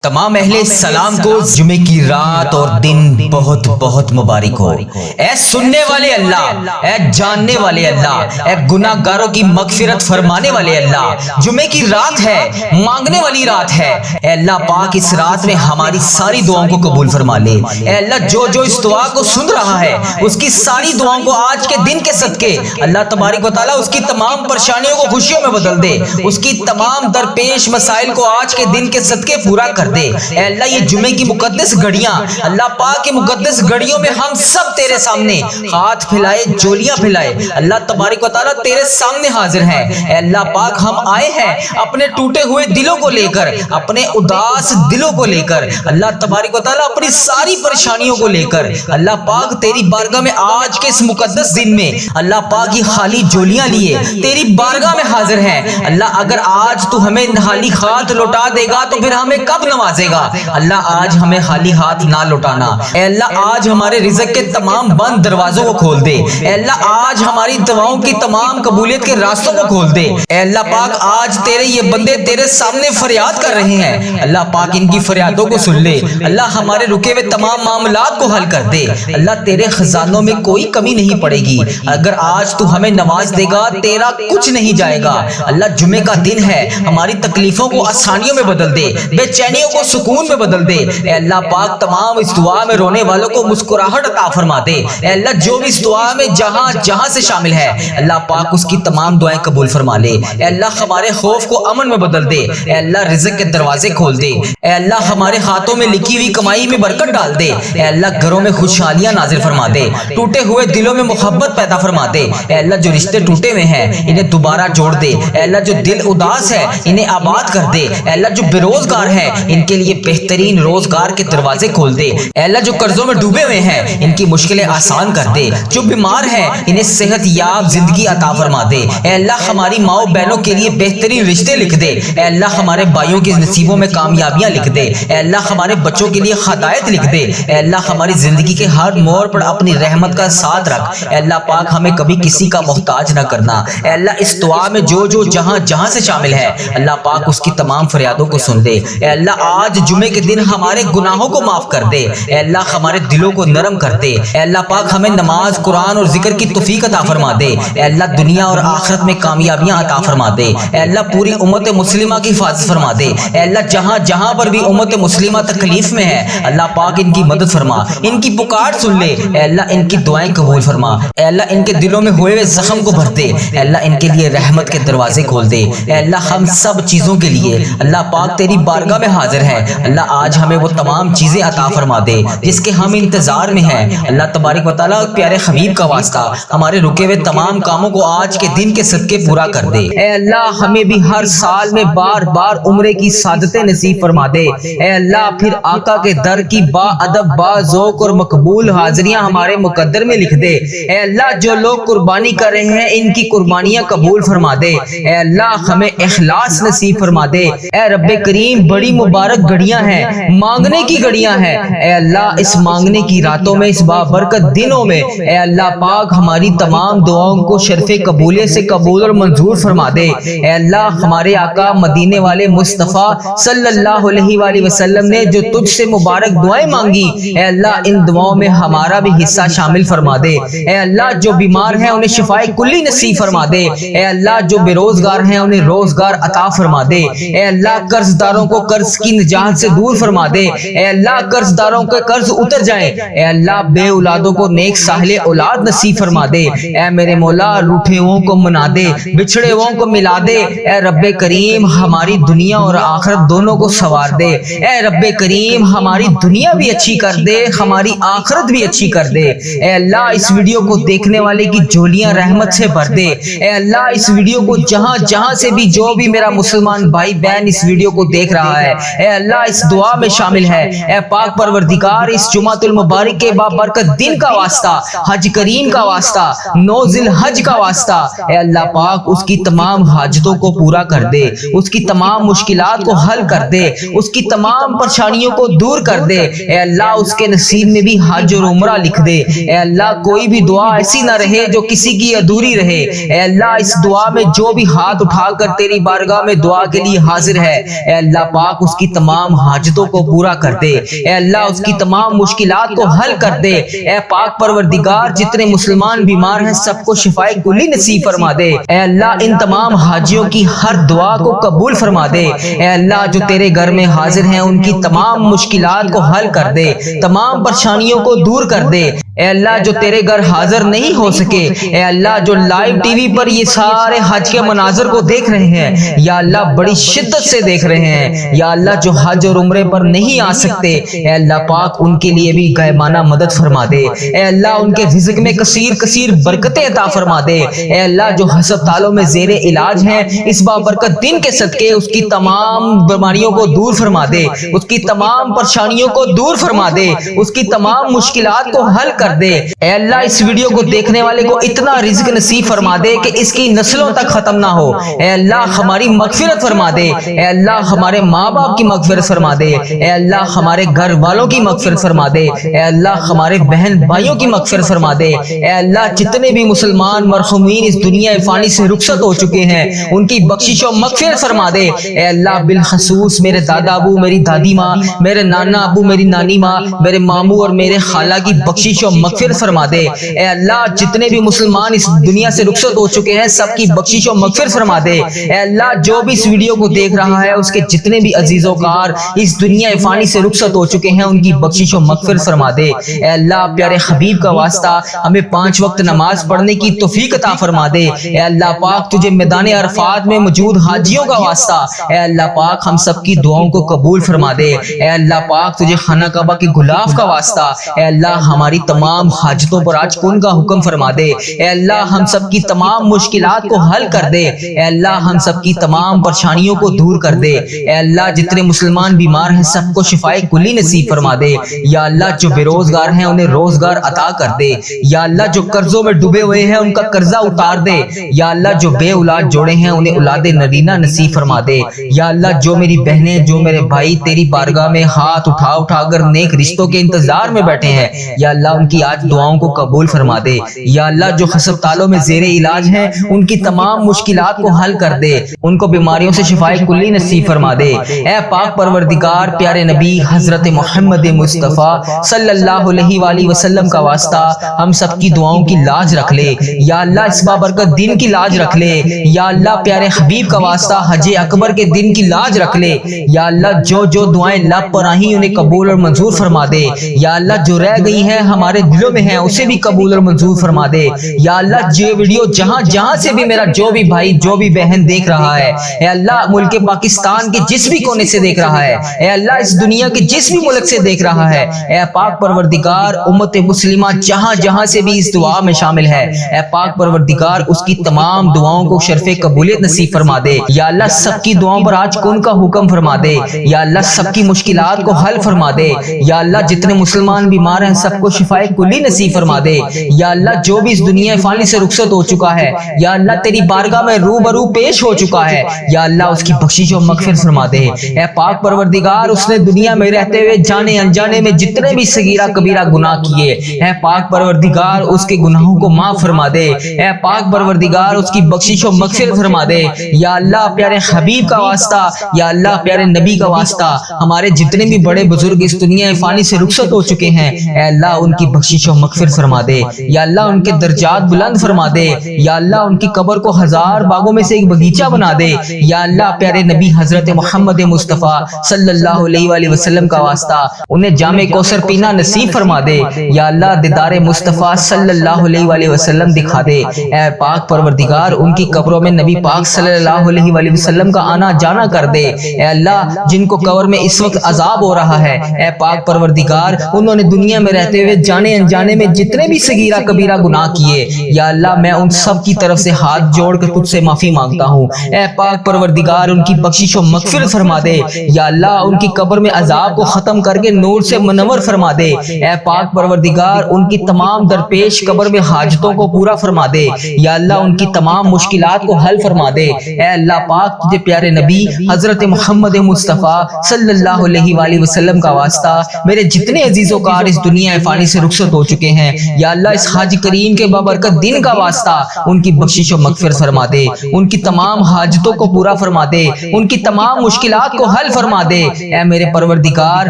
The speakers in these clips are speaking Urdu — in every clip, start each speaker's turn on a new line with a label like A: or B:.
A: تمام اہل سلام کو جمعے کی رات اور دن بہت بہت مبارک ہو۔ اے سننے والے اللہ، اے جاننے والے اللہ، اے گناہ گاروں کی مغفرت فرمانے والے اللہ، جمعے کی رات ہے، مانگنے والی رات ہے۔ اے اللہ پاک اس رات میں ہماری ساری دعاؤں کو قبول فرما لے۔ اے اللہ جو اس دعا کو سن رہا ہے اس کی ساری دعاؤں کو آج کے دن کے صدقے اللہ تبارک و تعالیٰ اس کی تمام پریشانیوں کو خوشیوں میں بدل دے، اس کی تمام درپیش مسائل کو آج کے دن کے صدقے پورا کر دے۔ اے اللہ یہ جمعے کی مقدس گھڑیاں، اللہ پاک کی مقدس گھڑیوں میں ہم سب تیرے سامنے ہاتھ پھیلائے، جولیاں پھیلائے، اللہ تبارک و تعالیٰ تیرے سامنے حاضر ہیں۔ اے اللہ پاک ہم آئے ہیں اپنے ٹوٹے ہوئے دلوں کو لے کر، اپنے اداس دلوں کو لے کر، اللہ تبارک و تعالیٰ اپنی ساری پریشانیوں کو لے کر اللہ پاک تیری بارگاہ میں آج کے اس مقدس دن میں اللہ پاک کی خالی جولیاں لیے تیری بارگاہ میں حاضر ہیں۔ اللہ اگر آج تو ہمیں خالی ہاتھ لوٹا دے گا تو پھر ہمیں کب نوازے گا؟ اللہ آج ہمیں خالی ہاتھ نہ لوٹانا۔ اے اللہ آج ہمارے رزق کے تمام بند دروازوں کو کھول دے۔ اے اللہ آج ہماری دعاؤں کی تمام قبولیت کے راستوں کو کھول دے۔ اے اللہ پاک آج تیرے یہ بندے تیرے سامنے فریاد کر رہے ہیں، اللہ پاک ان کی فریادوں کو سن لے۔ اللہ ہمارے رکے ہوئے تمام معاملات کو حل کر دے۔ اللہ تیرے خزانوں میں کوئی کمی نہیں پڑے گی۔ اگر آج تو ہمیں نواز دے گا تیرا کچھ نہیں جائے گا۔ اللہ جمعے کا دن ہے، ہماری تکلیفوں کو آسانیوں میں بدل دے، بے چینیوں کو سکون میں بدل دے۔ اے اللہ پاک تمام اس دعا میں رونے والوں کو مسکراہٹ عطا فرما دے۔ اے اللہ جو بھی اس دعا میں جہاں سے شامل ہے اللہ پاک اس کی تمام دعائیں قبول فرما لے۔ اے اللہ ہمارے خوف کو امن میں بدل دے۔ اے اللہ رزق کے دروازے کھول دے۔ اے اللہ ہمارے ہاتھوں میں لکھی ہوئی کمائی میں برکت ڈال دے۔ اے اللہ گھروں میں خوشحالیاں نازل فرما دے، ٹوٹے ہوئے دلوں میں محبت پیدا فرما دے۔ اے اللہ جو رشتے ٹوٹے ہوئے ہیں انہیں دوبارہ جوڑ دے۔ اے اللہ جو دل اداس ہے انہیں آباد کر دے۔ اے اللہ جو بے روزگار ہیں ان کے لیے بہترین روزگار کے دروازے کھول دے۔ اے اللہ جو قرضوں میں ڈوبے ہوئے ہیں ان کی مشکلیں آسان کر دے۔ جو بیمار ہیں انہیں صحت یاب زندگی عطا فرما دے۔ اے اللہ ہماری ماؤں بہنوں کے لیے بہترین رشتے لکھ دے۔ اے اللہ ہمارے بھائیوں کے نصیبوں میں کامیابیاں لکھ دے۔ اے اللہ ہمارے بچوں کے لیے ہدایت لکھ دے۔ اے اللہ ہماری زندگی کے ہر موڑ پر اپنی رحمت کا ساتھ رکھ۔ اے اللہ پاک ہمیں کبھی کسی کا محتاج نہ کرنا۔ اے اللہ اس دعا میں جو جہاں سے شامل ہے اللہ پاک اس کی تمام فریادوں کو سن دے۔ اے اللہ آج جمعے کے دن ہمارے گناہوں کو معاف کر دے۔ اے اللہ ہمارے دلوں کو نرم کر دے۔ اے اللہ پاک ہمیں نماز، قرآن اور ذکر کی توفیق عطا فرما دے۔ اے اللہ دنیا اور آخرت میں کامیابیاں عطا فرما دے۔ اے اللہ پوری امت مسلمہ کی حفاظت فرما دے۔ اے اللہ جہاں پر بھی امت مسلمہ تکلیف میں ہے اللہ پاک ان کی مدد فرما، ان کی پکار سن لے۔ اے اللہ ان کی دعائیں قبول فرما۔ اے اللہ ان کے دلوں میں ہوئے زخم کو بھر دے۔ اے اللہ ان کے لیے رحمت کے دروازے کھول دے۔ اے اللہ ہم سب چیزوں کے لیے اللہ پاک تیری بارگاہ میں حاضر ہیں۔ اللہ آج ہمیں وہ تمام چیزیں عطا فرما دے جس کے ہم انتظار میں ہیں۔ اللہ تبارک و تعالیٰ پیارے حبیب کا واسطہ ہمارے رکے ہوئے تمام کاموں کو آج کے دن کے صدقے پورا کر دے۔ اے اللہ ہمیں بھی ہر سال میں بار عمرے کی سعادتیں نصیب فرما دے۔ اے اللہ پھر آقا کے در کی با ادب، با ذوق اور مقبول حاضریاں ہمارے مقدر میں لکھ دے۔ اے اللہ جو لوگ قربانی کر رہے ہیں ان کی قربانیاں قبول فرما دے۔ اے اللہ ہمیں اخلاص نصیب فرما دے۔ اے رب کریم بڑی مبارک گھڑیاں ہیں، مانگنے کی گھڑیاں ہیں۔ اے اللہ اس مانگنے کی راتوں میں، اس بابرکت دنوں میں اے اللہ پاک ہماری تمام دعاؤں کو شرف قبولیت سے قبول اور منظور فرما دے۔ اے اللہ ہمارے آقا مدینے والے مصطفیٰ صلی اللہ علیہ وآلہ وسلم نے جو تجھ سے مبارک دعائیں مانگی اے اللہ ان دعاؤں میں ہمارا بھی حصہ شامل فرما دے۔ اے اللہ جو بیمار ہیں انہیں شفائے کلی نصیب فرما دے۔ اے اللہ جو بے روزگار ہیں انہیں روزگار عطا فرما دے۔ اے اللہ قرض داروں کو قرض کی نجات سے دور فرما دے۔ اے اللہ قرض داروں کے قرض اتر جائیں۔ اے اللہ بے اولادوں کو نیک صالح اولاد نصیب فرما دے۔ اے میرے مولا روٹھے ہوں کو منا دے، بچھڑے ہوں کو ملا دے۔ اے رب کریم ہماری دنیا اور آخرت دونوں کو سنوار دے۔ اے رب کریم ہماری دنیا بھی اچھی کر دے، ہماری آخرت بھی اچھی کر دے۔ اے اللہ اس ویڈیو کو دیکھنے والے کی جولیاں رحمت سے بھر دے۔ اے اللہ اس ویڈیو کو جہاں سے بھی جو بھی میرا مسلمان بھائی بہن اس ویڈیو کو دیکھ رہا ہے اے اللہ اس دعا میں شامل ہے۔ اے پاک پروردگار اس جمعۃ المبارک کے بابرکت دن کا واسطہ، حج کریم کا واسطہ، 9 ذی الحج کا واسطہ اے اللہ پاک اس کی تمام حاجتوں کو پورا کر دے، اس کی تمام مشکلات کو حل کر دے، اس کی تمام پریشانیوں کو دور کر دے۔ اے اللہ اس کے نصیب میں بھی حج اور عمرہ لکھ دے۔ اے اللہ کوئی بھی دعا ایسی نہ رہے جو کسی کی ادھوری رہے۔ اے اللہ اس دعا میں جو بھی ہاتھ اٹھا کر تیری بارگاہ میں دعا کے لیے حاضر ہے اے اللہ پاک اس کی تمام حاجتوں کو پورا کر دے، اے اللہ اس کی تمام مشکلات کو حل کر دے، اے پاک پروردگار جتنے مسلمان بیمار ہیں سب کو شفائے کلی نصیب فرما دے، اے اللہ ان تمام حاجیوں کی ہر دعا کو قبول فرما دے، اے اللہ جو تیرے گھر میں حاضر ہیں ان کی تمام مشکلات کو حل کر دے، تمام پریشانیوں کو دور کر دے، اے اللہ جو تیرے گھر حاضر نہیں ہو سکے، اے اللہ جو لائیو ٹی وی پر یہ سارے حج کے مناظر کو دیکھ رہے ہیں یا اللہ بڑی شدت سے دیکھ رہے ہیں، یا اللہ جو حج اور عمرے پر نہیں آ سکتے، اے اللہ پاک ان کے لیے بھی غیبانہ مدد فرما دے، اے اللہ ان کے رزق میں کثیر کثیر برکتیں عطا فرما دے، اے اللہ جو ہسپتالوں میں زیر علاج ہیں اس بابرکت دن کے صدقے اس کی تمام بیماریوں کو دور فرما دے، اس کی تمام پریشانیوں کو دور فرما دے، اس کی تمام مشکلات کو حل کر دے، اے اللہ اس ویڈیو کو دیکھنے والے کو اتنا رزق نصیب فرما دے کہ اس کی نسلوں تک ختم نہ ہو، اے اللہ ہماری مغفرت فرما دے، اے اللہ ہمارے ماں باپ کی مغفرت فرما دے، اے اللہ ہمارے گھر والوں کی مغفرت فرما دے، اے اللہ ہمارے بہن بھائیوں کی مغفرت فرما دے، اے اللہ جتنے بھی مسلمان مرحومین اس دنیا فانی سے رخصت ہو چکے ہیں ان کی بخشش و مغفرت فرما دے، اے اللہ بالخصوص میرے دادا ابو، میری دادی ماں، میرے نانا ابو، میری نانی ماں، میرے ماموں اور میرے خالہ کی بخشش و مغفرت فرما دے، اے اللہ جتنے بھی مسلمان اس دنیا سے رخصت ہو چکے ہیں سب کی بخشش و مغفرت فرما دے، اے اللہ جو بھی اس ویڈیو کو دیکھ رہا ہے اس کے جتنے بھی عزیز و کار اس دنیا فانی سے رخصت ہو چکے ہیں ان کی بخشش و مغفرت فرما دے، اے اللہ پیارے حبیب کا واسطہ ہمیں 5 وقت نماز پڑھنے کی توفیق عطا فرما دے، اے اللہ پاک تجھے میدان عرفات میں موجود حاجیوں کا واسطہ، اے اللہ پاک ہم سب کی دعاؤں کو قبول فرما دے، اے اللہ پاک تجھے خانہ کعبہ کے غلاف کا واسطہ، اے اللہ ہماری تمام حاجتوں پر آج کن کا حکم فرما دے، اے اللہ ہم سب کی تمام مشکلات کو حل کر دے، اے اللہ ہم سب کی تمام پریشانیوں کو دور کر دے، اے اللہ جتنے مسلمان بیمار ہیں سب کو شفائے کلی نصیب فرما دے، یا اللہ جو بے روزگار ہیں انہیں روزگار عطا کر دے، یا اللہ جو قرضوں میں ڈوبے ہوئے ہیں ان کا قرضہ اتار دے، یا اللہ جو بے اولاد جوڑے ہیں انہیں اولاد نرینہ نصیب فرما دے، یا اللہ جو میری بہنیں جو میرے بھائی تیری بارگاہ میں ہاتھ اٹھا اٹھا کر نیک رشتوں کے انتظار میں بیٹھے ہیں، یا اللہ ان کی آج دعاؤں کو قبول فرما دے، یا اللہ جو ہسپتالوں میں زیر علاج ہیں ان کی تمام مشکلات کو حل کر دے، ان کو بیماریوں سے شفائے کلی نصیب فرما دے، اے پاک پروردگار پیارے نبی حضرت محمد مصطفیٰ صلی اللہ علیہ وآلہ وسلم کا واسطہ ہم سب کی دعاؤں کی لاج رکھ لے، یا اللہ اس بابرکت دن کی لاج رکھ لے، یا اللہ پیارے حبیب کا واسطہ حج اکبر کے دن کی لاج رکھ لے، یا اللہ جو جو دعائیں لب پر آئیں انہیں قبول اور منظور فرما دے، یا اللہ جو رہ گئی ہیں ہمارے دلوں میں ہیں اسے بھی قبول اور منظور فرما دے، یا اللہ جو ویڈیو جہاں جہاں سے بھی میرا جو بھی بھائی جو بھی بہن دیکھ رہا ہے، اے اللہ ملک پاکستان کے جس بھی کونے سے دیکھ رہا ہے، اے اللہ اس دنیا کے جس بھی ملک سے دیکھ رہا ہے، اے پاک پروردگار امت مسلمہ جہاں جہاں سے بھی اس دعا میں شامل ہے، اے پاک پروردگار اس کی تمام دعاؤں کو شرف قبولیت نصیب فرما دے، یا اللہ سب کی دعاؤں پر آج کن کا حکم فرما دے، یا اللہ سب کی مشکلات کو حل فرما دے، یا اللہ جتنے مسلمان بیمار ہیں سب کو شفائے کلی نصیب فرما دے، یا اللہ جو بھی اس دنیا فانی سے رخصت ہو چکا ہے یا اللہ تیری بارگاہ میں روبرو پیش ہو چکا ہے، یا اللہ اس کی بخشش و مغفرت فرما دے، اے پاک پروردگار اس نے دنیا میں رہتے ہوئے جانے انجانے میں جتنے بھی صغیرہ کبیرہ گناہ کیے، اے پاک پروردگار اس کے گناہوں کو معاف فرما دے، اے پاک پروردگار اس کی بخشش و مغفرت فرما دے، یا اللہ پیارے حبیب کا واسطہ، یا اللہ پیارے نبی کا واسطہ ہمارے جتنے بھی بڑے بزرگ اس دنیا فانی سے رخصت ہو چکے ہیں، اے اللہ ان کی بخشش و مغفرت فرما دے، یا اللہ ان کے درجات بلند فرما دے، یا اللہ ان کی قبر کو 1000 باغوں میں سے ایک باغیچہ بنا دے، یا اللہ پیارے نبی حضرت محمد مصطفیٰ صلی اللہ علیہ وآلہ وسلم کا واسطہ انہیں جام کوثر پینا نصیب فرما دے، یا اللہ دیدار مصطفیٰ صلی اللہ علیہ وآلہ وسلم دکھا دے، اے پاک پروردگار ان کی قبروں میں نبی پاک صلی اللہ علیہ وآلہ وسلم کا آنا جانا کر دے، اے اللہ جن کو قبر میں اس وقت عذاب ہو رہا ہے، اے پاک پروردگار انہوں نے دنیا میں رہتے ہوئے جانے انجانے میں جتنے بھی صغیرہ کبیرہ گناہ کیے، یا اللہ میں ان سب کی طرف سے ہاتھ جوڑ کر تجھ سے معافی مانگتا ہوں، اے پاک پروردگار ان کی بخشش و مغفرت فرما دے، یا اللہ ان کی قبر میں عذاب کو ختم کر کے نور سے منور فرما دے، اے پاک پروردگار ان کی تمام درپیش قبر میں حاجتوں کو پورا فرما دے، یا اللہ ان کی تمام مشکلات کو حل فرما دے، اے اللہ پاک تجھے پیارے نبی حضرت محمد مصطفیٰ صلی اللہ علیہ وآلہ وسلم کا واسطہ میرے جتنے عزیز و کار اس دنیا فانی سے رخصت رخصت ہو چکے ہیں، یا اللہ اس حج کریم کے بابرکت دن کا واسطہ ان کی بخشش و مغفرت فرما دے، ان کی تمام حاجتوں کو پورا فرما دے، ان کی تمام مشکلات کو حل فرما دے۔ اے میرے پروردگار،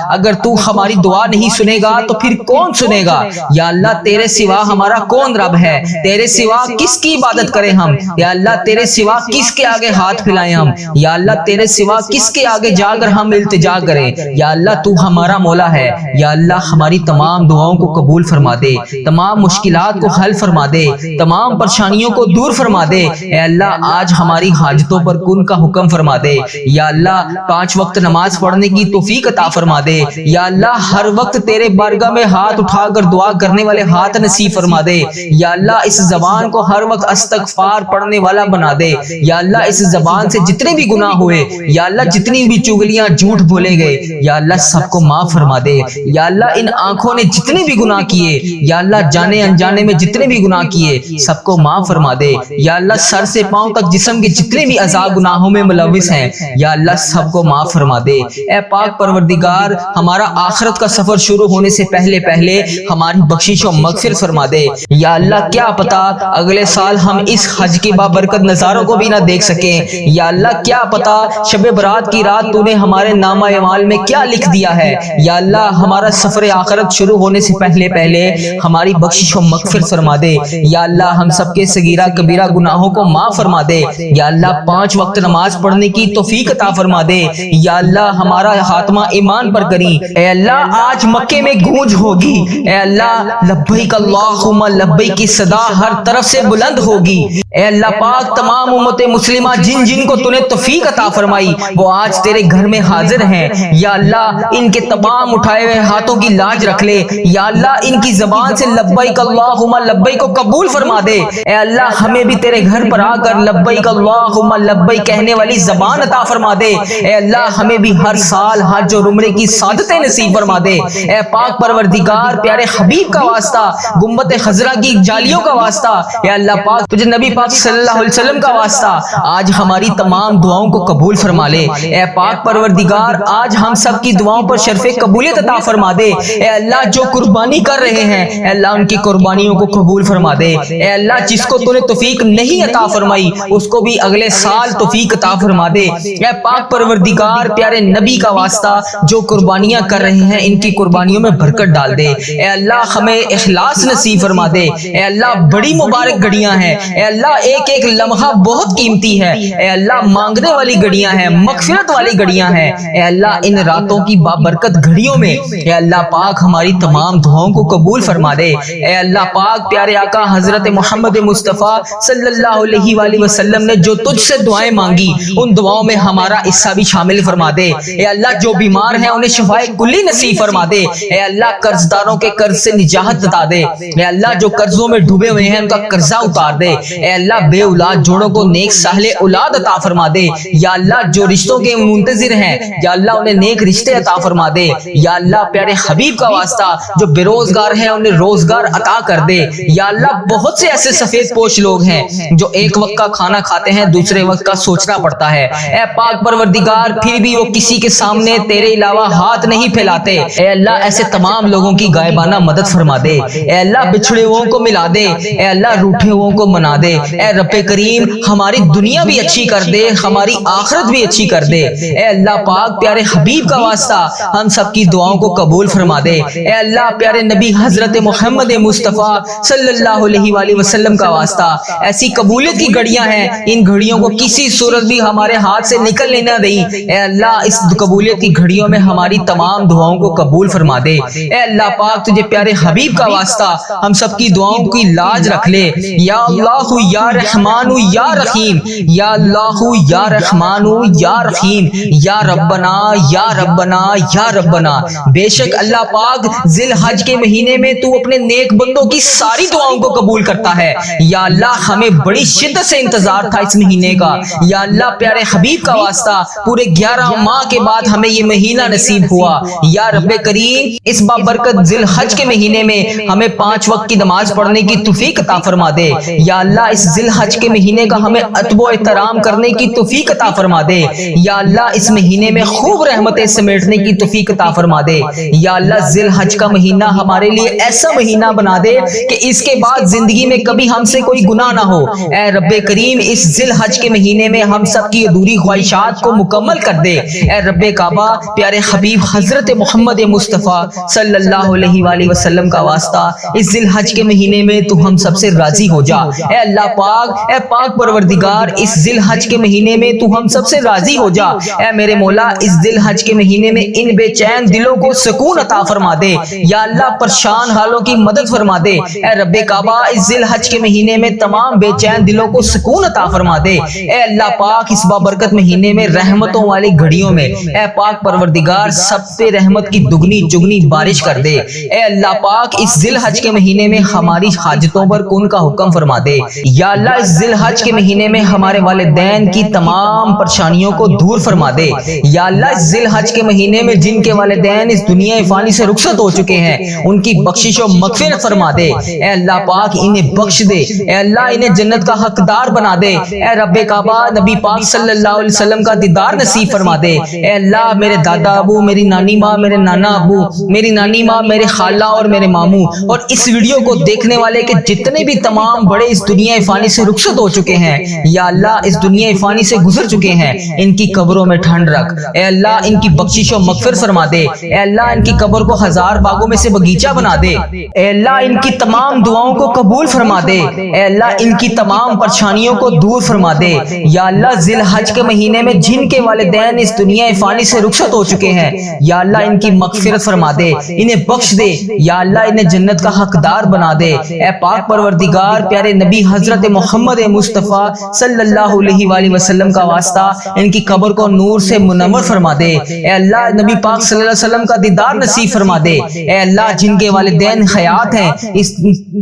A: اگر تو ہماری دعا نہیں سنے گا تو پھر کون سنے گا؟ یا اللہ تیرے سوا ہمارا کون رب ہے؟ تیرے سوا کس کی عبادت کریں ہم؟ یا اللہ تیرے سوا کس کے آگے ہاتھ پھیلائیں ہم؟ یا اللہ تیرے سوا کس کے آگے جا کر ہم التجا کریں؟ یا اللہ تو ہمارا مولا ہے۔ یا اللہ ہماری تمام دعاؤں کو قبول فرما دے، تمام مشکلات کو حل فرما دے، تمام پریشانیوں کو دور فرما دے۔ اے اللہ آج ہماری حاجتوں پر کن کا حکم فرما دے۔ یا اللہ 5 وقت نماز پڑھنے کی توفیق عطا فرما دے۔ یا اللہ ہر وقت تیرے بارگاہ میں ہاتھ اٹھا کر دعا کرنے والے ہاتھ نصیب فرما دے۔ یا اللہ اس زبان کو ہر وقت استغفار پڑھنے والا بنا دے۔ یا اللہ اس زبان سے جتنے بھی گناہ ہوئے، یا اللہ جتنی بھی چغلیاں جھوٹ بولے گئے، یا اللہ سب کو معاف فرما دے۔ یا اللہ ان آنکھوں نے جتنے بھی گناہ کیے، یا اللہ جانے انجانے میں جتنے بھی گناہ کیے، سب کو معاف فرما دے۔ یا اللہ سر سے پاؤں تک جسم کے جتنے بھی اعضاء گناہوں میں ملوث ہیں، یا اللہ سب کو معاف فرما دے۔ اے پاک پروردگار، ہمارا آخرت کا سفر شروع ہونے سے پہلے ہماری بخشش و مغفرت فرما دے۔ یا اللہ کیا پتا اگلے سال ہم اس حج کے بابرکت نظاروں کو بھی نہ دیکھ سکیں۔ یا اللہ کیا پتا شب برات کی رات تو نے ہمارے نامہ اعمال میں کیا لکھ دیا ہے۔ یا اللہ ہمارا سفر آخرت شروع ہونے سے پہلے ہماری بخشش و مغفرت فرما دے۔ یا اللہ ہم سب کے صغیرہ کبیرہ گناہوں کو معاف فرما دے۔ یا اللہ 5 وقت نماز پڑھنے کی توفیق عطا فرما دے۔ یا اللہ ہمارا خاتمہ ایمان پر کریں۔ اے اللہ آج مکے میں گونج ہوگی، اے اللہ لبیک اللہم لبیک کی صدا ہر طرف سے بلند ہوگی۔ اے اللہ پاک تمام امت مسلمہ جن جن کو تو نے توفیق عطا فرمائی وہ آج تیرے گھر میں حاضر ہیں۔ یا اللہ ان کے تمام اٹھائے ہوئے ہاتھوں کی لاج رکھ لے۔ یا اللہ ان کی زبان سے لبیک اللہم لبیک کو قبول فرما دے۔ اے اللہ ہمیں بھی تیرے گھر پر آ کر لبیک اللہم لبیک کہنے والی زبان عطا فرما دے۔ اے اللہ ہمیں بھی ہر سال حج اور عمرے کی سعادتیں نصیب فرما دے۔ اے پاک پروردگار پیارے حبیب کا واسطہ، گنبد خضرا کی جالیوں کا واسطہ، اے اللہ پاک تجھے نبی پاک صلی اللہ علیہ وسلم کا واسطہ آج ہماری تمام دعاؤں کو قبول فرما لے۔ اے پاک پروردگار آج ہم سب کی دعاؤں پر شرف قبولیت عطا فرما دے۔ اے اللہ جو قربانی کر رہے ہیں، اے اللہ ان کی قربانیوں کو قبول فرما دے۔ اے اللہ جس کو تو نے توفیق نہیں عطا فرمائی اس کو بھی اگلے سال توفیق عطا فرما دے۔ اے پاک پروردگار پیارے نبی کا واسطہ جو قربانیاں کر رہے ہیں ان کی قربانیوں میں برکت ڈال دے۔ اے اللہ ہمیں اخلاص نصیب فرما دے۔ اے اللہ بڑی مبارک گھڑیاں ہیں، اے اللہ ایک ایک لمحہ بہت قیمتی ہے۔ اے اللہ مانگنے والی گھڑیاں ہیں، مغفرت والی گھڑیاں ہیں۔ اے اللہ ان راتوں کی بابرکت گھڑیوں میں اے اللہ پاک ہماری تمام دعاؤں کو قبول فرما دے۔ اے اللہ پاک پیارے آقا حضرت محمد مصطفیٰ صلی اللہ علیہ وآلہ وسلم نے جو تجھ سے دعائیں مانگی ان دعاؤں میں ہمارا حصہ بھی شامل فرما دے۔ اے اللہ جو بیمار ہیں انہیں شفائے کلی نصیب فرما دے۔ اے اللہ قرض داروں کے قرض سے نجات عطا دے۔ اے اللہ جو قرضوں میں ڈوبے ہوئے ہیں ان کا قرضہ اتار دے۔ اے اللہ بے اولاد جوڑوں کو نیک صالح اولاد عطا فرما دے۔ یا اللہ جو رشتوں کے منتظر ہیں یا اللہ انہیں نیک رشتے عطا فرما دے۔ یا اللہ پیارے حبیب کا واسطہ جو بے روزگار ہیں انہیں روزگار عطا کر دے۔ یا اللہ بہت سے ایسے سفید پوش لوگ ہیں جو ایک وقت کا کھانا کھاتے ہیں دوسرے وقت کا سوچنا پڑتا ہے۔ اے پاک پروردگار پھر بھی وہ کسی کے سامنے تیرے علاوہ ہاتھ نہیں پھیلاتے۔ اے اللہ ایسے تمام لوگوں کی غائبانہ مدد فرما دے۔ اے اللہ بچھڑے ہوئوں کو ملا دے۔ اے اللہ روٹھے ہوئوں کو منا دے۔ اے رب کریم ہماری دنیا بھی اچھی کر دے، ہماری آخرت بھی اچھی کر دے۔ اے اللہ پاک پیارے حبیب کا واسطہ ہم سب کی دعاؤں کو قبول فرما دے۔ اے اللہ پیارے نبی حضرت محمد مصطفیٰ صلی اللہ علیہ وآلہ وسلم کا واسطہ ایسی قبولیت کی گھڑیاں ہیں، ان گھڑیوں کو کسی صورت بھی ہمارے ہاتھ سے نکلنے نہ دیں۔ اے اللہ اس قبولیت کی گھڑیوں میں ہماری تمام دعاؤں کو قبول فرما دے۔ اے اللہ پاک تجھے پیارے حبیب کا واسطہ ہم سب کی دعاؤں کی لاج رکھ لے۔ یا اللہ یا رحمان یا رحیم، یا اللہ یا رحمان یا رحیم، یا ربنا یا ربنا یا ربنا۔ بے شک اللہ پاک ذی الحج کے مہینے میں تو اپنے نیک بندوں کی ساری دعاؤں کو قبول کرتا ہے۔ یا اللہ ہمیں بڑی شدت سے انتظار تھا اس مہینے کا۔ یا اللہ پیارے حبیب کا واسطہ پورے 11 ماہ کے بعد ہمیں یہ مہینہ نصیب ہوا۔ یا رب کریم اس بابرکت ذی الحج کے مہینے میں ہمیں 5 وقت کی نماز پڑھنے کی توفیق عطا فرما دے۔ یا اللہ اس ذی الحج کے مہینے کا ہمیں ادب و احترام کرنے کی توفیق عطا فرما دے۔ یا اللہ اس مہینے میں خوب رحمتیں سمیٹنے کی توفیق عطا فرما دے۔ یا اللہ ذی الحج کا مہینہ ہمارے ہمارے لیے ایسا مہینہ بنا دے کہ اس کے بعد زندگی میں کبھی ہم سے کوئی گناہ نہ ہو۔ اے رب کریم اس ذی الحج کے مہینے میں ہم سب کی ادھوری خواہشات کو مکمل کر دے۔ اے رب کعبہ پیارے حبیب حضرت محمد مصطفیٰ صلی اللہ علیہ وآلہ وسلم کا واسطہ اس ذی الحج کے مہینے میں تو ہم سب سے راضی ہو جا۔ اے اللہ پاک، اے پاک پروردگار، اس ذی الحج کے مہینے میں تو ہم سب سے راضی ہو جا۔ اے میرے مولا، اس ذی الحج کے مہینے میں ان بے چین دلوں کو سکون عطا فرما دے۔ یا اللہ پریشان حالوں کی مدد فرما دے۔ اے رب کعبہ اس ذی الحج کے مہینے میں تمام بے چین دلوں کو سکون عطا فرما دے۔ اے اللہ پاک اس بابرکت مہینے میں رحمتوں والی گھڑیوں میں اے پاک پروردگار سب پہ رحمت کی دگنی چگنی بارش کر دے۔ اے اللہ پاک اس ذی الحج کے مہینے میں ہماری حاجتوں پر کن کا حکم فرما دے۔ یا اللہ اس ذی الحج کے مہینے میں ہمارے والدین کی تمام پریشانیوں کو دور فرما دے۔ یا اللہ اس ذی الحج کے مہینے میں جن کے والدین اس دنیا فانی سے رخصت ہو چکے ہیں ان کی بخشش و مغفرت فرما دے۔ اے اللہ پاک انہیں بخش دے۔ اے اللہ انہیں جنت کا حقدار بنا دے۔ اے رب کعبہ نبی پاک صلی اللہ علیہ وسلم کا دیدار نصیب فرما دے۔ اے اللہ میرے دادا ابو، میری نانی ماں، میرے نانا ابو، میری نانی ماں، میرے خالہ اور میرے ماموں اور اس ویڈیو کو دیکھنے والے کے جتنے بھی تمام بڑے اس دنیا فانی سے رخصت ہو چکے ہیں، یا اللہ اس دنیا فانی سے گزر چکے ہیں، ان کی قبروں میں ٹھنڈ رکھ۔ اے اللہ ان کی بخشش و مغفرت فرما دے۔ اے اللہ ان کی قبر کو ہزار باغوں میں سے باغیچہ بنا دے۔ اے اللہ ان کی تمام دعاؤں کو قبول فرما دے۔ اے اللہ ان کی تمام پریشانیوں کو دور فرما دے۔ یا اللہ ذی الحج کے مہینے میں جن کے والدین اس دنیا فانی سے رخصت ہو چکے ہیں، یا اللہ ان کی مغفرت فرما دے، انہیں بخش دے۔ یا اللہ انہیں جنت کا حقدار بنا دے۔ اے پاک پروردگار پیارے نبی حضرت محمد مصطفیٰ صلی اللہ علیہ وآلہ وسلم کا واسطہ ان کی قبر کو نور سے منور فرما دے۔ اے اللہ نبی پاک صلی اللہ علیہ وسلم کا دیدار نصیب فرما دے۔ اے اللہ جن کے والدین حیات ہیں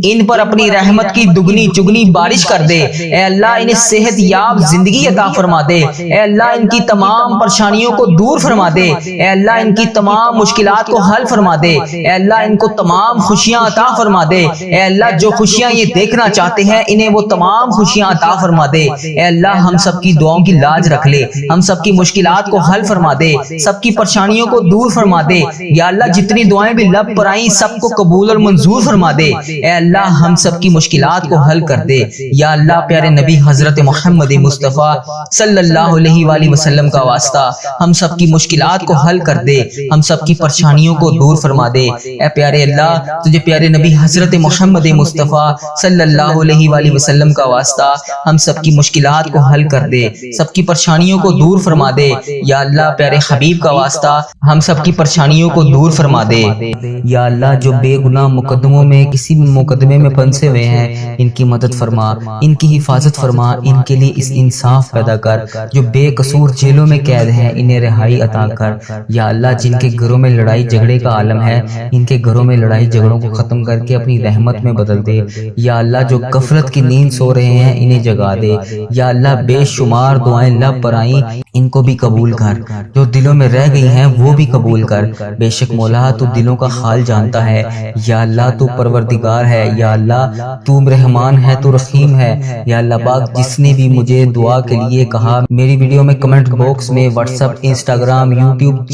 A: ان پر اپنی رحمت کی دگنی چگنی بارش کر دے۔ اے اللہ انہیں صحت یاب زندگی عطا فرما دے۔ اے اللہ ان کی تمام پریشانیوں کو دور فرما دے۔ اے اللہ ان کی تمام مشکلات کو حل فرما دے۔ اے اللہ ان کو تمام خوشیاں عطا فرما دے۔ اے اللہ جو خوشیاں یہ دیکھنا چاہتے ہیں انہیں وہ تمام خوشیاں عطا فرما دے۔ اے اللہ ہم سب کی دعاؤں کی لاج رکھ لے، ہم سب کی مشکلات کو حل فرما دے، سب کی پریشانیوں کو دور فرما دے۔ یا اللہ جتنی دعائیں بھی لب پر آئیں سب کو قبول اور منظور فرما دے۔ اے اللہ ہم سب کی مشکلات کو حل کر دے۔ یا اللہ پیارے نبی حضرت محمد مصطفیٰ صلی اللہ علیہ وآلہ وسلم کا واسطہ ہم سب کی مشکلات کو حل کر دے، ہم سب کی پریشانیوں کو دور فرما دے۔ اے پیارے اللہ تجھے پیارے نبی حضرت محمد مصطفیٰ صلی اللہ علیہ وآلہ وسلم کا واسطہ ہم سب کی مشکلات کو حل کر دے، سب کی پریشانیوں کو دور فرما دے۔ یا اللہ پیارے حبیب کا واسطہ ہم سب کی پریشانیوں کو دور فرما دے۔ یا اللہ جو بے گناہ مقدموں میں کسی بھی مقدمے میں پھنسے ہوئے ہیں ان کی مدد فرما، ان کی حفاظت فرما، ان کے لیے اس انصاف پیدا کر۔ جو بے قصور جیلوں میں قید ہیں انہیں رہائی عطا کر۔ یا اللہ جن کے گھروں میں لڑائی جھگڑے کا عالم ہے ان کے گھروں میں لڑائی جھگڑوں کو ختم کر کے اپنی رحمت میں بدل دے۔ یا اللہ جو غفلت کی نیند سو رہے ہیں انہیں جگا دے۔ یا اللہ بے شمار دعائیں لب پر آئیں ان کو بھی قبول کر، جو دلوں میں رہ گئی ہیں وہ بھی قبول کر۔ بے شک مولا تو دلوں کا حال جانتا ہے۔ یا اللہ تو پروردگار ہے۔ یا اللہ تو رحمان ہے، تو رحیم ہے۔ یا اللہ پاک جس نے بھی مجھے دعا کے لیے کہا میری ویڈیو میں کمنٹ باکس میں واٹس ایپ انسٹاگرام یوٹیوب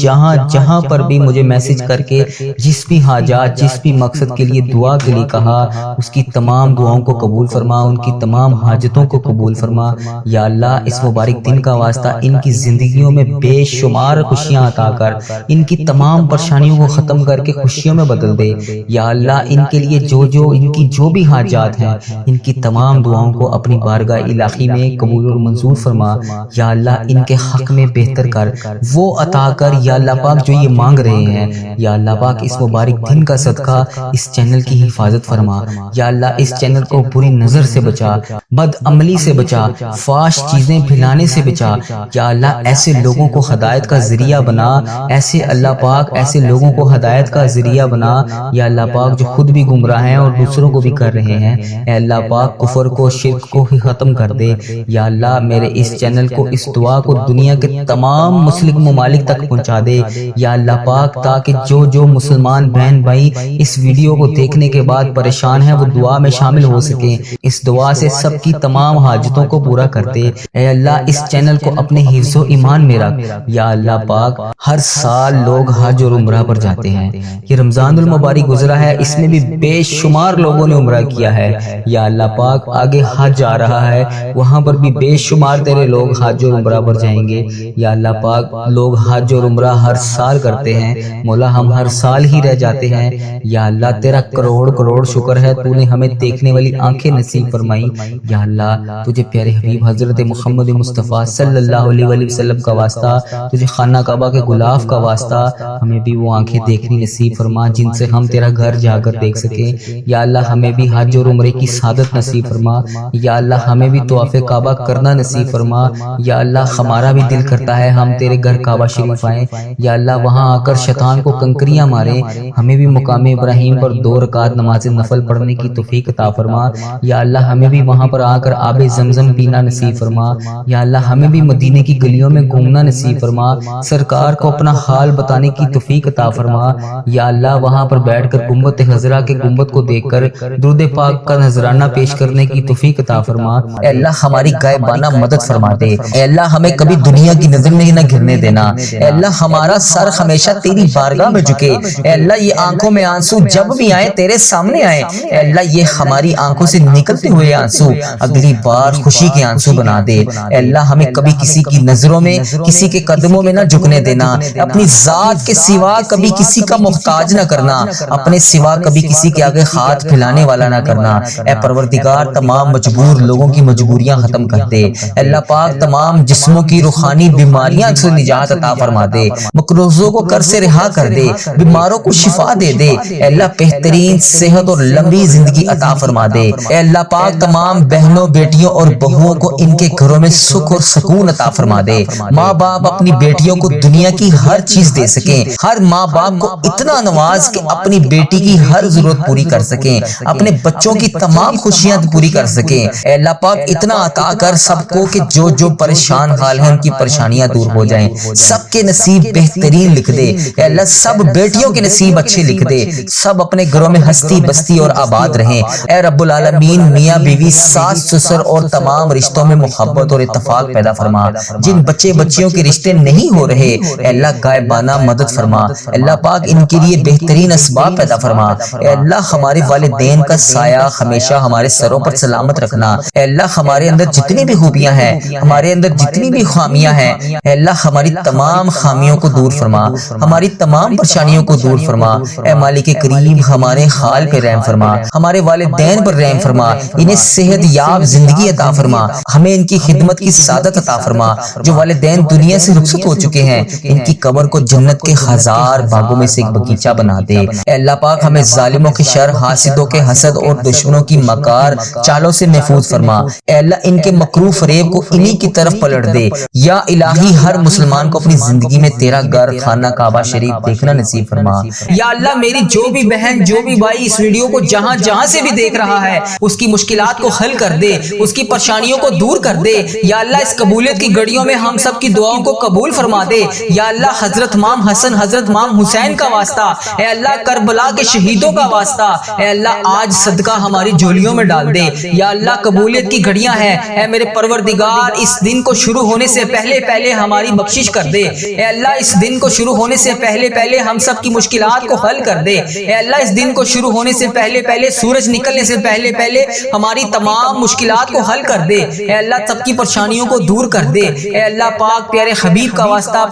A: جہاں پر بھی مجھے میسج کر کے جس بھی حاجات جس بھی مقصد کے لیے دعا کے لیے کہا اس کی تمام دعاؤں کو قبول فرما، ان کی تمام حاجتوں کو قبول فرما۔ یا اللہ اس مبارک دن کا واسطہ ان کی زندگیوں میں بے شمار خوشیاں عطا کر، ان کی تمام پریشانیوں کو ختم کر کے خوشیوں میں بدل دے۔ یا اللہ ان کے لیے ان کی جو بھی حاجات ہیں ان کی تمام دعاؤں کو اپنی بارگاہ الہی میں قبول اور منظور فرما۔ یا اللہ ان کے حق میں بہتر کر، وہ عطا کر یا اللہ پاک جو یہ مانگ رہے ہیں۔ یا اللہ پاک اس مبارک دن کا صدقہ اس چینل کی حفاظت فرما۔ یا اللہ اس چینل کو بری نظر سے بچا، بد عملی سے بچا، فحش چیزیں پھیلانے سے بچا۔ یا اللہ ایسے لوگوں کو ہدایت کا ذریعہ بنا، ایسے اللہ پاک ایسے لوگوں کو ہدایت کا ذریعہ بنا یا اللہ پاک جو خود بھی گمراہ ہیں اور دوسروں کو بھی کر رہے ہیں۔ اے اللہ پاک کفر کو شرک کو ہی ختم کر دے۔ یا اللہ میرے اس چینل کو اس دعا کو دنیا کے تمام مسلم ممالک تک پہنچا دے یا اللہ پاک، تاکہ جو مسلمان بہن بھائی اس ویڈیو کو دیکھنے کے بعد پریشان ہیں وہ دعا میں شامل ہو سکیں۔ اس دعا سے سب کی تمام حاجتوں کو پورا کر دے۔ اے اللہ اس چینل کو اپنے حفظ و ایمان میں رکھ۔ یا اللہ پاک ہر سال لوگ حج اور عمرہ پر جاتے ہیں، یہ رمضان المبارک گزرا ہے، اس میں بھی بے شمار لوگوں نے عمرہ کیا ہے۔ یا اللہ پاک آگے حج آ رہا ہے، وہاں پر بھی بے شمار تیرے لوگ حج اور عمرہ پر جائیں گے۔ یا اللہ پاک لوگ حج اور عمرہ ہر سال کرتے ہیں، مولا ہم ہر سال ہی رہ جاتے ہیں۔ یا اللہ تیرا کروڑ کروڑ شکر ہے، تو نے ہمیں دیکھنے والی آنکھیں نصیب فرمائی۔ یا اللہ تجھے پیارے حبیب حضرت محمد مصطفیٰ صلی اللہ علیہ وآلہ وسلم کا واسطہ، تجھے خانہ کعبہ کے غلاف کا واسطہ، ہمیں بھی وہ آنکھیں دیکھنی نصیب فرما جن سے ہم تیرا گھر جا کر دیکھ سکیں۔ یا اللہ ہمیں بھی حج اور عمرے کی سعادت نصیب فرما۔ یا اللہ ہمیں بھی طواف کعبہ کرنا نصیب فرما۔ یا اللہ ہمارا بھی دل کرتا ہے ہم تیرے گھر کعبہ شریف آئیں۔ یا اللہ وہاں آ کر شیطان کو کنکریاں ماریں، ہمیں بھی مقام ابراہیم پر 2 رکعت نماز نفل پڑھنے کی توفیق عطا فرما۔ یا اللہ ہمیں بھی وہاں پر آ کر آب زمزم پینا نصیب فرما۔ یا اللہ ہمیں بھی مدینے کی گلیوں میں گھومنا نصیب فرما، سرکار کو اپنا حال بتانے کی توفیق عطا فرما۔ یا اللہ وہاں پر بیٹھ کر گنبد خضرا کے گنبد کو دیکھ کر درود پاک کا نذرانہ پیش کرنے کی توفیق عطا فرما۔ اے اللہ ہماری غائبانہ مدد فرما دے۔ اے اللہ ہمیں کبھی دنیا کی نظر میں ہی نہ گرنے دینا۔ اے اللہ ہمارا سر ہمیشہ تیری بارگاہ میں جھکے۔ اے اللہ یہ آنکھوں میں آنسو جب بھی آئے تیرے سامنے آئے۔ اے اللہ یہ ہماری آنکھوں سے نکلتے ہوئے آنسو اگلی بار خوشی کے آنسو بنا دے۔ اے اللہ ہمیں کبھی کسی کی نظروں میں، کسی کے قدموں میں نہ جھکنے دینا، اپنی ذات کے سوا کبھی کسی کا محتاج نہ کرنا، اپنے سوا کبھی کسی کے آگے ہاتھ پھیلانے والا نہ کرنا۔ اے پروردگار تمام مجبور لوگوں کی مجبوریاں ختم کر دے۔ اے اللہ پاک تمام جسموں کی روحانی بیماریاں سے نجات عطا فرما دے، مقروضوں کو قرض سے رہا کر دے، بیماروں کو شفا دے دے۔ اے اللہ بہترین صحت اور لمبی زندگی عطا فرما دے۔ اے اللہ پاک تمام بہنوں بیٹیوں اور بہوؤں کو ان کے گھروں میں سکھ اور سکون عطا فرما دے۔ ماں باپ اپنی بیٹیوں کو دنیا کی ہر چیز دے سکیں، ہر ماں باپ کو اتنا نواز کہ اپنی بیٹی کی ہر ضرورت پوری کر سکیں، اپنے بچوں کی تمام خوشیاں پوری کر سکیں۔ اے اللہ پاک اتنا عطا کر سب کو کہ جو پریشان حال ہیں ان کی پریشانیاں دور ہو جائیں، سب کے نصیب بہترین لکھ دے۔ اے اللہ سب بیٹیوں کے نصیب اچھے لکھ دے، سب اپنے گھروں میں ہستی بستی اور آباد رہیں۔ اے رب العالمین میاں بیوی ساس سسر اور تمام رشتوں میں محبت اور اتفاق پیدا فرما۔ جن بچے بچیوں کے رشتے نہیں ہو رہے اے اللہ غائبانہ مدد فرما۔ اے اللہ پاک ان کے لیے بہترین اسباب پیدا فرما۔ اے اللہ ہمارے والدین کا سایہ ہمیشہ ہمارے سروں پر سلامت رکھنا۔ اے اللہ ہمارے اندر جتنی بھی خوبیاں ہیں، ہمارے اندر جتنی بھی خامیاں ہیں، اے اللہ ہماری تمام خامیوں کو دور فرما، ہماری تمام پریشانیوں کو دور فرما۔ اے مالک کریم ہمارے حال پہ رحم فرما، ہمارے والدین پر رحم فرما، انہیں صحت یاب زندگی عطا فرما، ہمیں ان کی خدمت کی سعادت عطا فرما۔ جو والدین دنیا سے رخصت ہو چکے ہیں ان کی قبر کو جنت کے 1000 باغوں میں سے ایک باغیچہ بنا دے۔ اے اللہ پاک ہمیں ظالموں کے شر، حاسدوں کے حسد اور دشمنوں کی مکار چالوں سے محفوظ فرما۔ اے اللہ ان کے مکروہ فریب کو انہی کی طرف پلٹ دے۔ یا الہی ہر مسلمان کو اپنی زندگی میں تیرا گھر خانہ کعبہ شریف دیکھنا نصیب فرما۔ یا اللہ میری جو بھی بہن جو بھی بھائی اس ویڈیو کو جہاں جہاں سے بھی دیکھ رہا ہے اس کی مشکلات کو حل کر دے، اس کی پریشانیوں کو دور کر دے۔ یا اللہ اس قبولیت کی گھڑیوں میں ہم سب کی دعاؤں کو قبول فرما دے۔ یا اللہ حضرت امام حسن حضرت امام حسین کا واسطہ، اے اللہ کربلا کے شہیدوں کا واسطہ، اے اللہ آج صدقہ ہماری جھولیوں میں ڈال دے۔ یا اللہ قبولیت کی گھڑیاں ہیں، اے میرے پروردگار اس دن کو شروع ہونے سے پہلے پہلے ہماری بخشش کر دے۔ اے اللہ اس دن کو شروع ہونے سے پہلے پہلے ہم سب کی مشکلات کو حل کر دے۔ اے اللہ اس دن کو شروع ہونے سے پہلے پہلے سورج نکلنے سے پہلے پہلے ہماری تمام مشکلات کو حل کر دے۔ اے اللہ سب کی پریشانیوں کو دور کر دے۔ اے اللہ پاک پیارے حبیب کا واسطہ